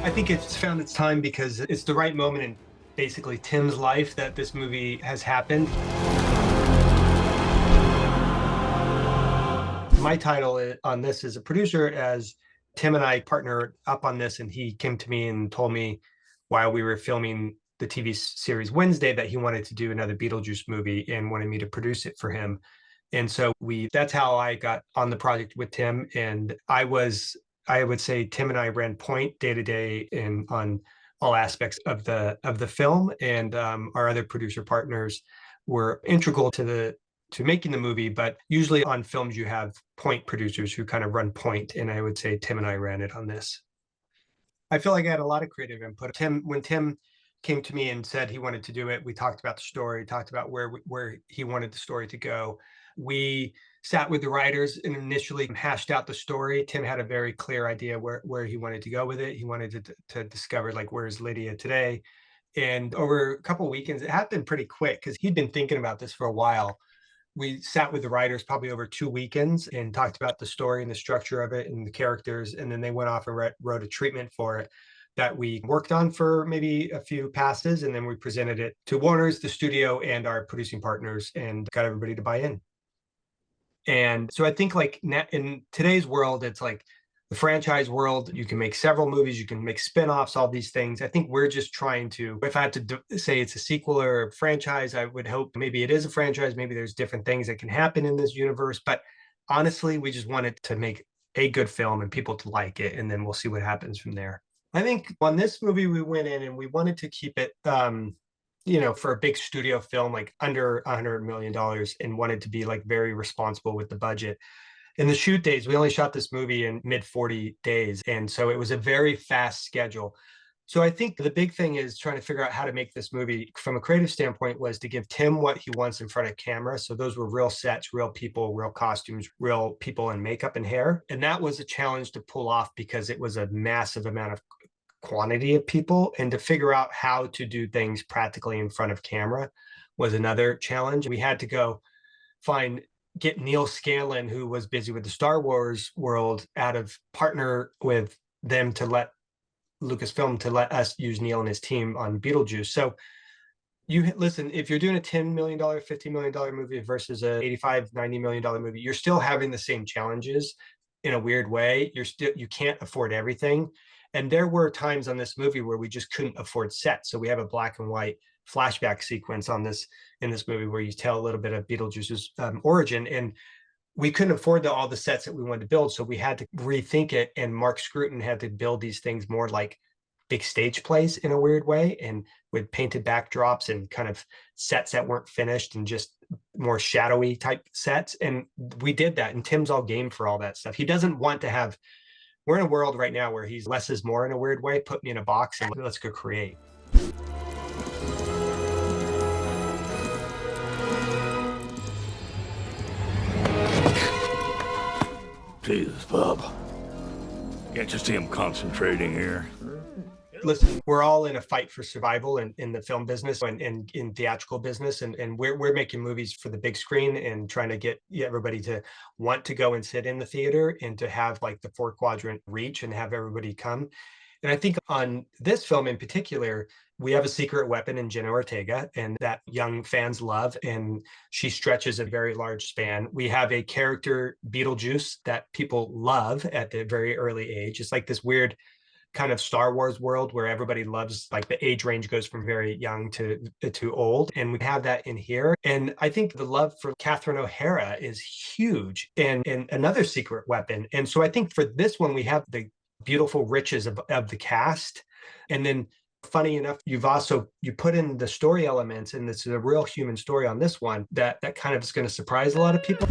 I think it's found its time because it's the right moment in basically Tim's life that this movie has happened. My title on this as a producer, as Tim and I partnered up on this, and he came to me and told me while we were filming the TV series Wednesday that he wanted to do another Beetlejuice movie and wanted me to produce it for him. And so that's how I got on the project with Tim. And I would say Tim and I ran point day to day in on all aspects of the film, and our other producer partners were integral to making the movie. But usually on films you have point producers who kind of run point, and I would say Tim and I ran it on this. I feel like I had a lot of creative input. When Tim came to me and said he wanted to do it, we talked about the story, talked about where he wanted the story to go. We sat with the writers and initially hashed out the story. Tim had a very clear idea where he wanted to go with it. He wanted to discover, like, where's Lydia today? And over a couple of weekends, it happened pretty quick because he'd been thinking about this for a while. We sat with the writers probably over 2 weekends and talked about the story and the structure of it and the characters. And then they went off and wrote a treatment for it that we worked on for maybe a few passes. And then we presented it to Warner's, the studio, and our producing partners, and got everybody to buy in. And so I think, like, in today's world, it's like the franchise world, you can make several movies, you can make spin-offs, all these things. I think we're just trying to, if I had to say it's a sequel or a franchise, I would hope maybe it is a franchise, maybe there's different things that can happen in this universe. But honestly, we just wanted to make a good film and people to like it, and then we'll see what happens from there. I think on this movie, we went in and we wanted to keep it for a big studio film, like under $100 million, and wanted to be like very responsible with the budget. In the shoot days, we only shot this movie in mid 40 days. And so it was a very fast schedule. So I think the big thing is trying to figure out how to make this movie from a creative standpoint was to give Tim what he wants in front of camera. So those were real sets, real people, real costumes, real people in makeup and hair. And that was a challenge to pull off because it was a massive amount of quantity of people, and to figure out how to do things practically in front of camera was another challenge. We had to go get Neil Scanlon, who was busy with the Star Wars world, partner with them to let Lucasfilm to let us use Neil and his team on Beetlejuice. So you listen, if you're doing a $10 million, $50 million movie versus a $85, $90 million movie, you're still having the same challenges in a weird way. You can't afford everything. And there were times on this movie where we just couldn't afford sets. So we have a black and white flashback sequence in this movie where you tell a little bit of Beetlejuice's origin, and we couldn't afford all the sets that we wanted to build. So we had to rethink it. And Mark Scruton had to build these things more like big stage plays in a weird way, and with painted backdrops and kind of sets that weren't finished and just more shadowy type sets. And we did that. And Tim's all game for all that stuff. He doesn't want to have, we're in a world right now where he's less is more in a weird way. Put me in a box and let's go create. Jesus, Bob. Can't you see him concentrating here? Listen, we're all in a fight for survival in the film business and in theatrical business. And we're making movies for the big screen and trying to get everybody to want to go and sit in the theater and to have like the 4-quadrant reach and have everybody come. And I think on this film in particular, we have a secret weapon in Jenna Ortega, and that young fans love, and she stretches a very large span. We have a character, Beetlejuice, that people love at the very early age. It's like this weird kind of Star Wars world where everybody loves, like the age range goes from very young to old. And we have that in here. And I think the love for Catherine O'Hara is huge, and another secret weapon. And so I think for this one, we have the beautiful riches of the cast. And then funny enough, you put in the story elements, and it's a real human story on this one that kind of is going to surprise a lot of people.